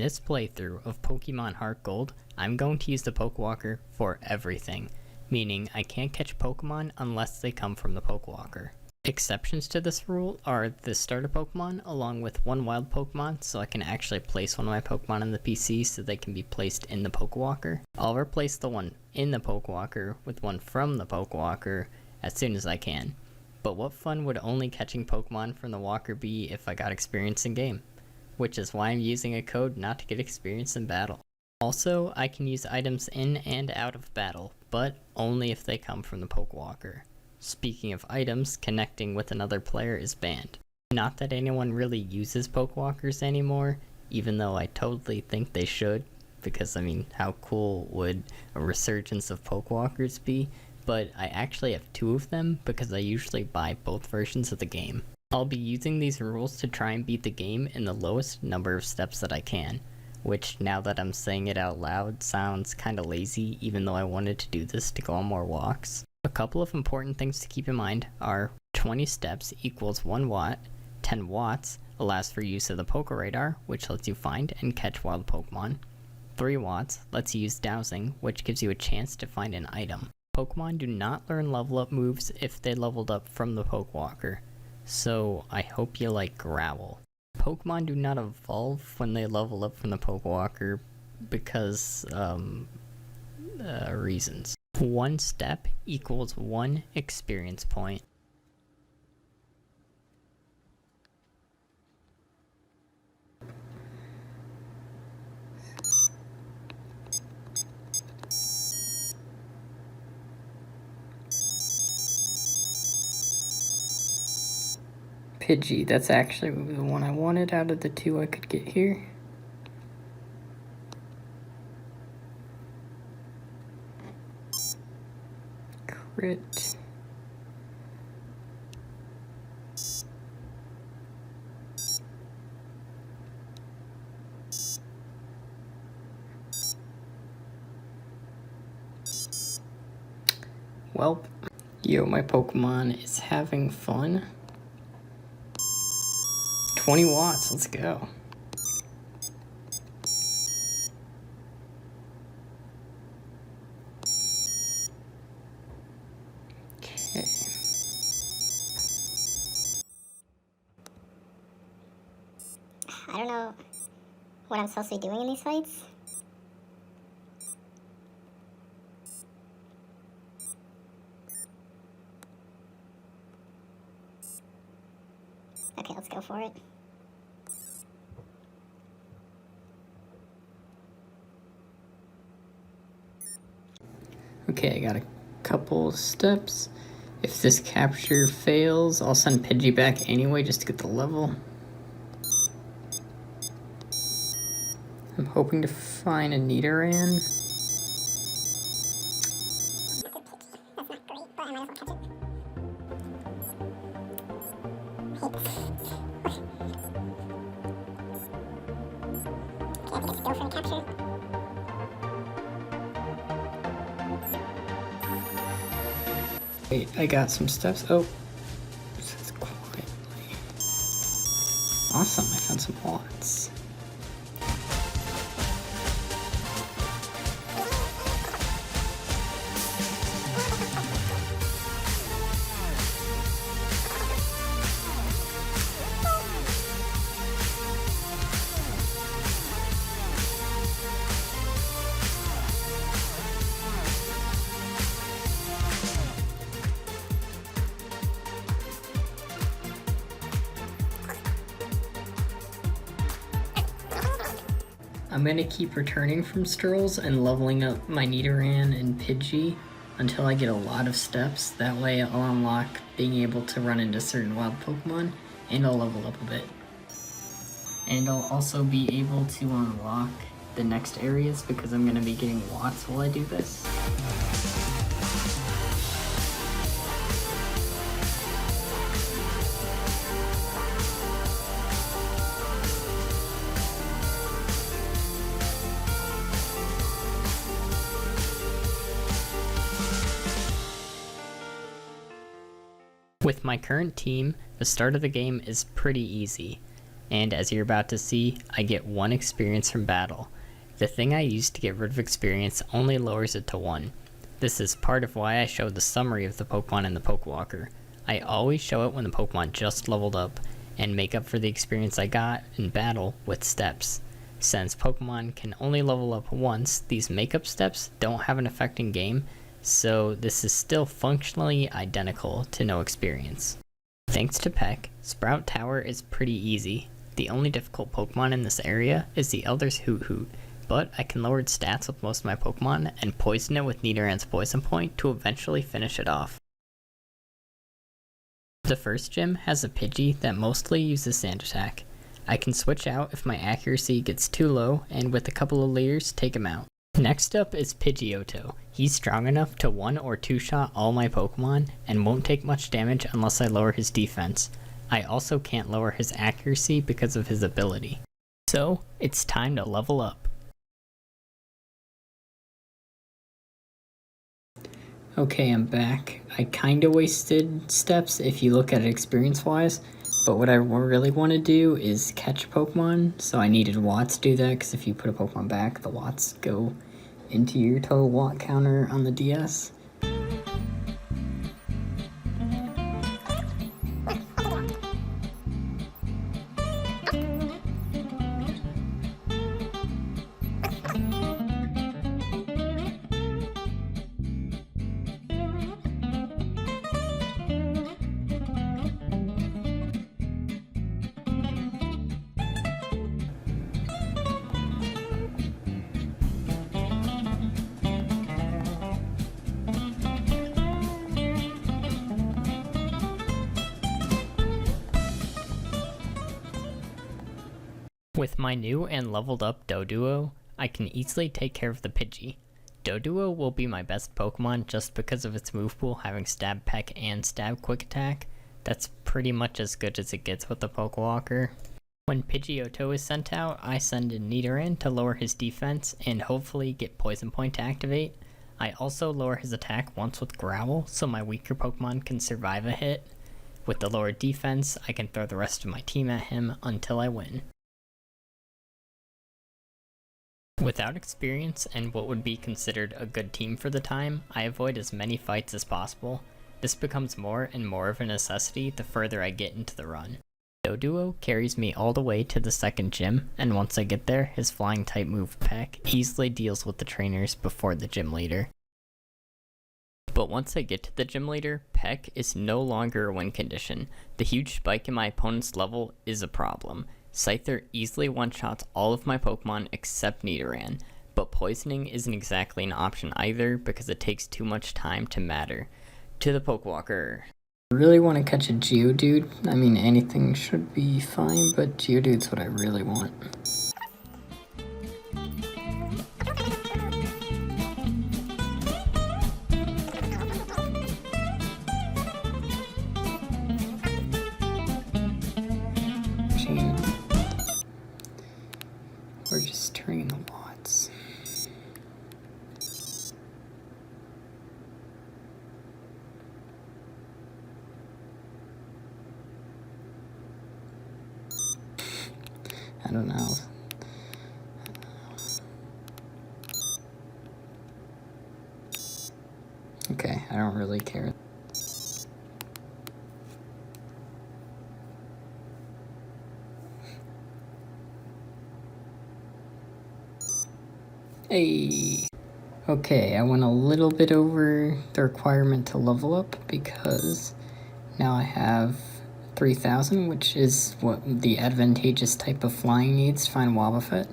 this playthrough of Pokemon HeartGold, I'm going to use the Pokewalker for everything, meaning I can't catch Pokemon unless they come from the Pokewalker. Exceptions to this rule are the starter Pokemon along with one wild Pokemon, so I can actually place one of my Pokemon in the PC so they can be placed in the Pokewalker. I'll replace the one in the Pokewalker with one from the Pokewalker as soon as I can. But what fun would only catching Pokemon from the Walker be if I got experience in game? Which is why I'm using a code not to get experience in battle. Also, I can use items in and out of battle, but only if they come from the Pokewalker. Speaking of items, connecting with another player is banned. Not that anyone really uses Pokewalkers anymore, even though I totally think they should, because I mean, how cool would a resurgence of Pokewalkers be? But I actually have two of them because I usually buy both versions of the game. I'll be using these rules to try and beat the game in the lowest number of steps that I can, which now that I'm saying it out loud sounds kinda lazy even though I wanted to do this to go on more walks. A couple of important things to keep in mind are 20 steps equals 1 watt, 10 watts allows for use of the Poke Radar, which lets you find and catch wild Pokemon, 3 watts lets you use dowsing, which gives you a chance to find an item. Pokemon do not learn level up moves if they leveled up from the Pokewalker, so I hope you like Growl. Pokemon do not evolve when they level up from the Pokewalker because, reasons. 1 step equals 1 experience point. Pidgey, that's actually the one I wanted out of the two I could get here. Crit. Welp. Yo, my Pokemon is having fun. 20 watts, let's go. Okay. I don't know what I'm supposed to be doing in these fights. Okay, let's go for it. Okay, I got a couple steps. If this capture fails, I'll send Pidgey back anyway just to get the level. I'm hoping to find a Nidoran. Wait, I got some steps. Oh, this is quietly. Awesome, I found some watts. I'm gonna keep returning from strolls and leveling up my Nidoran and Pidgey until I get a lot of steps. That way I'll unlock being able to run into certain wild Pokemon and I'll level up a bit. And I'll also be able to unlock the next areas because I'm gonna be getting watts while I do this. With my current team, the start of the game is pretty easy. and as you're about to see, I get 1 experience from battle. The thing I use to get rid of experience only lowers it to 1. This is part of why I show the summary of the Pokemon in the Pokewalker. I always show it when the Pokemon just leveled up, and make up for the experience I got in battle with steps. Since Pokemon can only level up once, these makeup steps don't have an effect in game, so this is still functionally identical to no experience. Thanks to Peck, Sprout Tower is pretty easy. The only difficult Pokemon in this area is the Elder's Hoot Hoot, but I can lower its stats with most of my Pokemon and poison it with Nidoran's Poison Point to eventually finish it off. The first gym has a Pidgey that mostly uses Sand Attack. I can switch out if my accuracy gets too low, and with a couple of leaders, take him out. Next up is Pidgeotto. He's strong enough to 1 or 2 shot all my Pokemon, and won't take much damage unless I lower his defense. I also can't lower his accuracy because of his ability. So, it's time to level up. Okay, I'm back. I kinda wasted steps if you look at it experience-wise, but what I really want to do is catch Pokemon, so I needed Watts to do that, because if you put a Pokemon back, the Watts go into your total Watt counter on the DS. With my new and leveled up Doduo, I can easily take care of the Pidgey. Doduo will be my best Pokemon just because of its move pool having Stab Peck and Stab Quick Attack. That's pretty much as good as it gets with the Pokewalker. When Pidgeotto is sent out, I send in Nidoran to lower his defense and hopefully get Poison Point to activate. I also lower his attack once with Growl so my weaker Pokemon can survive a hit. With the lower defense, I can throw the rest of my team at him until I win. Without experience and what would be considered a good team for the time, I avoid as many fights as possible. This becomes more and more of a necessity the further I get into the run. Doduo carries me all the way to the second gym, and once I get there, his flying type move Peck easily deals with the trainers before the gym leader. But once I get to the gym leader, Peck is no longer a win condition. The huge spike in my opponent's level is a problem. Scyther easily one-shots all of my Pokemon except Nidoran, but poisoning isn't exactly an option either because it takes too much time to matter. To the Pokewalker. I really want to catch a Geodude. I mean, anything should be fine, but Geodude's what I really want. We're just turning the Watts. I don't know. Okay, I don't really care. Hey. Okay, I went a little bit over the requirement to level up because now I have 3,000, which is what the advantageous type of flying needs to find Wobbuffet.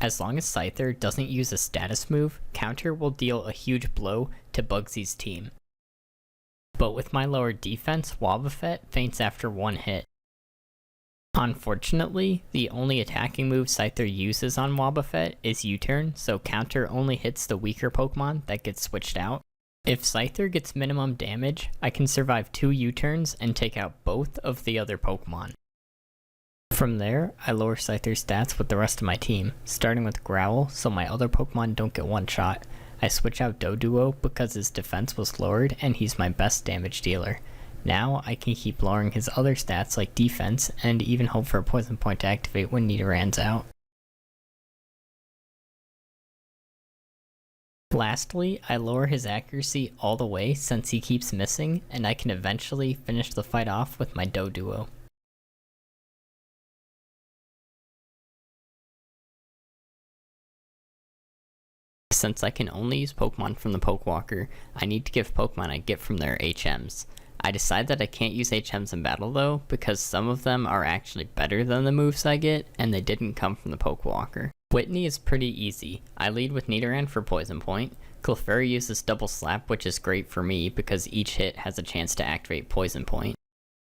As long as Scyther doesn't use a status move, Counter will deal a huge blow to Bugsy's team. But with my lower defense, Wobbuffet faints after one hit. Unfortunately, the only attacking move Scyther uses on Wobbuffet is U-turn, so Counter only hits the weaker Pokemon that gets switched out. If Scyther gets minimum damage, I can survive 2 U-turns and take out both of the other Pokemon. From there, I lower Scyther's stats with the rest of my team, starting with Growl so my other Pokemon don't get one shot. I switch out Doduo because his defense was lowered and he's my best damage dealer. Now I can keep lowering his other stats like defense and even hope for a poison point to activate when Nidoran's out. Lastly, I lower his accuracy all the way since he keeps missing, and I can eventually finish the fight off with my Doduo. Since I can only use Pokemon from the Pokewalker, I need to give Pokemon I get from their HMs. I decide that I can't use HMs in battle though, because some of them are actually better than the moves I get, and they didn't come from the Pokewalker. Whitney is pretty easy. I lead with Nidoran for Poison Point. Clefairy uses Double Slap, which is great for me because each hit has a chance to activate Poison Point.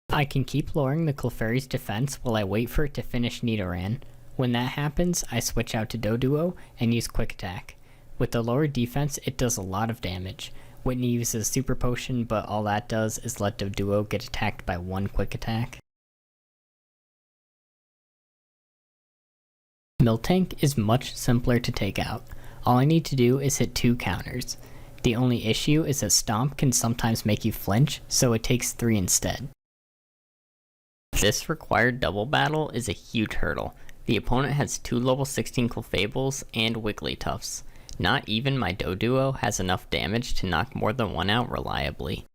I can keep lowering the Clefairy's defense while I wait for it to finish Nidoran. When that happens, I switch out to Doduo and use Quick Attack. With the lower defense, it does a lot of damage. Whitney uses Super Potion, but all that does is let Doduo get attacked by one Quick Attack. Miltank is much simpler to take out. All I need to do is hit 2 counters. The only issue is that Stomp can sometimes make you flinch, so it takes 3 instead. This required double battle is a huge hurdle. The opponent has 2 level 16 Clefables and Wigglytuffs. Not even my Doduo has enough damage to knock more than one out reliably.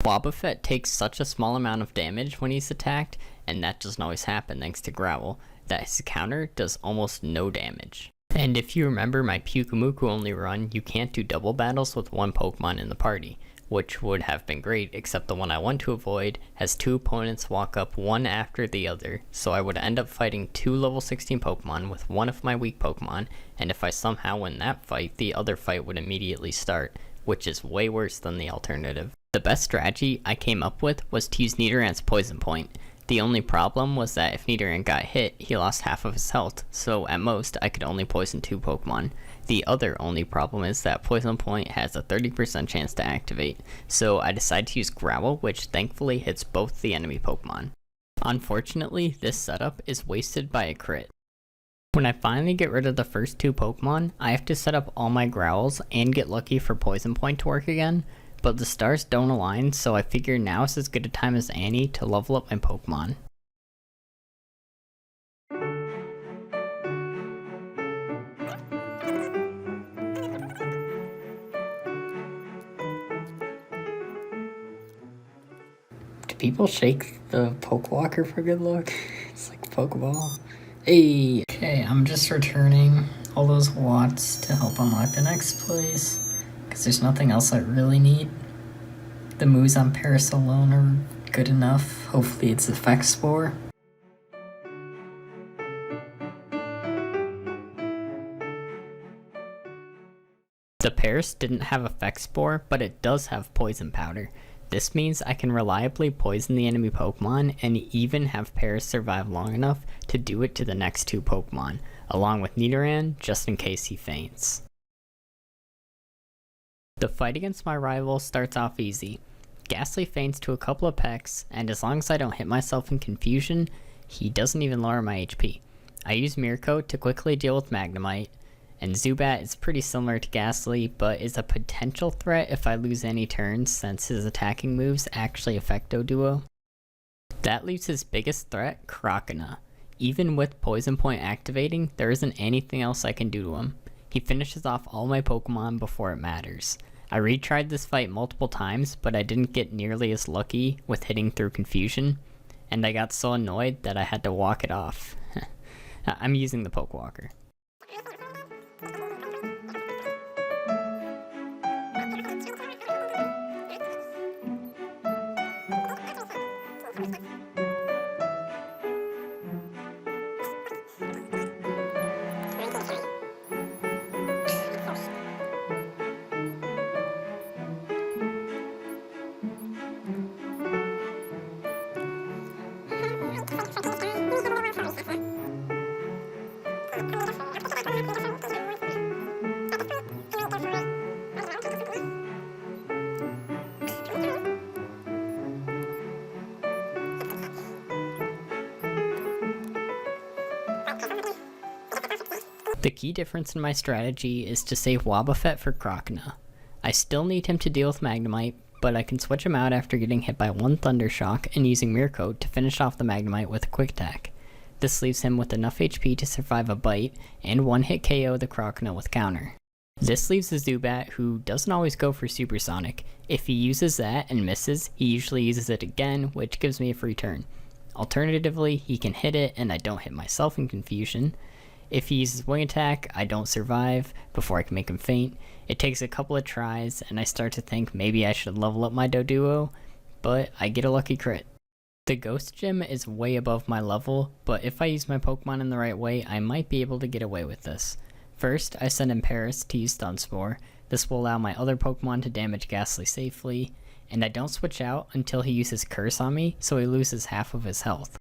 Wobbuffet takes such a small amount of damage when he's attacked, and that doesn't always happen thanks to Growl, that his counter does almost no damage. And if you remember my Pyukumuku only run, you can't do double battles with one Pokemon in the party, which would have been great, except the one I want to avoid has 2 opponents walk up one after the other, so I would end up fighting 2 level 16 Pokemon with one of my weak Pokemon, and if I somehow win that fight, the other fight would immediately start, which is way worse than the alternative. The best strategy I came up with was to use Nidoran's Poison Point. The only problem was that if Nidoran got hit, he lost half of his health, so at most I could only poison 2 Pokemon. The other only problem is that Poison Point has a 30% chance to activate, so I decided to use Growl, which thankfully hits both the enemy Pokemon. Unfortunately, this setup is wasted by a crit. When I finally get rid of the first 2 Pokemon, I have to set up all my Growls and get lucky for Poison Point to work again, but the stars don't align, so I figure now is as good a time as any to level up my Pokemon. Do people shake the Pokewalker for good luck? It's like a Pokeball. Hey! Okay, I'm just returning all those watts to help unlock the next place, because there's nothing else I really need. The moves on Paris alone are good enough. Hopefully it's Effect Spore. The Paris didn't have Effect Spore, but it does have Poison Powder. This means I can reliably poison the enemy Pokemon and even have Paris survive long enough to do it to the next 2 Pokemon, along with Nidoran just in case he faints. The fight against my rival starts off easy. Ghastly faints to a couple of pecks, and as long as I don't hit myself in confusion, he doesn't even lower my HP. I use Mirror Coat to quickly deal with Magnemite, and Zubat is pretty similar to Ghastly, but is a potential threat if I lose any turns since his attacking moves actually affect Doduo. That leaves his biggest threat, Croconaw. Even with Poison Point activating, there isn't anything else I can do to him. He finishes off all my Pokemon before it matters. I retried this fight multiple times, but I didn't get nearly as lucky with hitting through confusion, and I got so annoyed that I had to walk it off. I'm using the Pokewalker. The key difference in my strategy is to save Wobbuffet for Croconaw. I still need him to deal with Magnemite, but I can switch him out after getting hit by one Thundershock and using Mirror Coat to finish off the Magnemite with a Quick Attack. This leaves him with enough HP to survive a bite and one-hit KO the Croconaw with Counter. This leaves the Zubat, who doesn't always go for Supersonic. If he uses that and misses, he usually uses it again, which gives me a free turn. Alternatively, he can hit it and I don't hit myself in confusion. If he uses Wing Attack, I don't survive before I can make him faint. It takes a couple of tries and I start to think maybe I should level up my Doduo, but I get a lucky crit. The Ghost Gym is way above my level, but if I use my Pokemon in the right way, I might be able to get away with this. First, I send in Paris to use Dunsparce. This will allow my other Pokemon to damage Ghastly safely, and I don't switch out until he uses Curse on me, so he loses half of his health.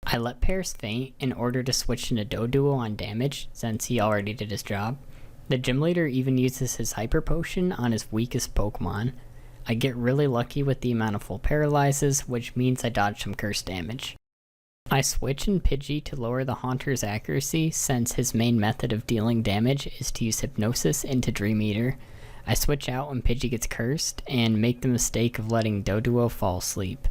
I let Paris faint in order to switch into Doduo on damage, since he already did his job. The Gym Leader even uses his Hyper Potion on his weakest Pokemon. I get really lucky with the amount of full paralyzes, which means I dodge some curse damage. I switch in Pidgey to lower the Haunter's accuracy, since his main method of dealing damage is to use Hypnosis into Dream Eater. I switch out when Pidgey gets cursed, and make the mistake of letting Doduo fall asleep.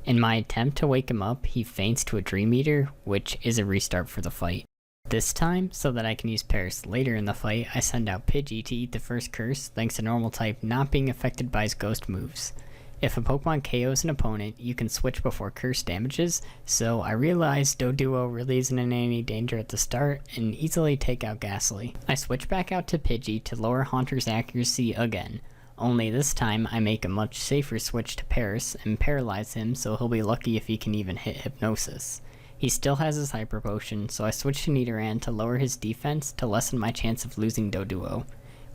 In my attempt to wake him up, he faints to a Dream Eater, which is a restart for the fight. This time, so that I can use Paris later in the fight, I send out Pidgey to eat the first curse thanks to Normal type not being affected by his ghost moves. If a Pokemon KOs an opponent, you can switch before curse damages, so I realized Doduo really isn't in any danger at the start and easily take out Ghastly. I switch back out to Pidgey to lower Haunter's accuracy again, only this time I make a much safer switch to Paris and paralyze him so he'll be lucky if he can even hit Hypnosis. He still has his Hyper Potion, so I switch to Nidoran to lower his defense to lessen my chance of losing Doduo.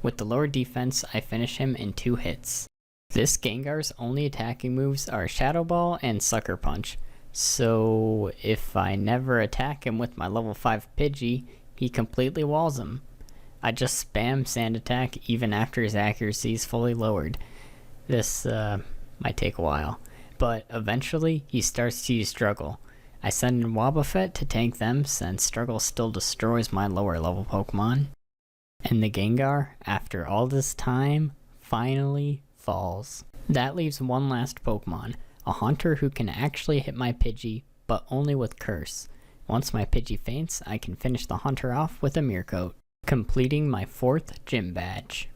With the lower defense, I finish him in 2 hits. This Gengar's only attacking moves are Shadow Ball and Sucker Punch, so if I never attack him with my level 5 Pidgey, he completely walls him. I just spam Sand Attack even after his accuracy is fully lowered. This might take a while, but eventually he starts to use Struggle. I send in Wobbuffet to tank them since Struggle still destroys my lower level Pokemon. And the Gengar, after all this time, finally falls. That leaves one last Pokemon, a Haunter who can actually hit my Pidgey, but only with Curse. Once my Pidgey faints, I can finish the Haunter off with a Mirror Coat, completing my 4th gym badge.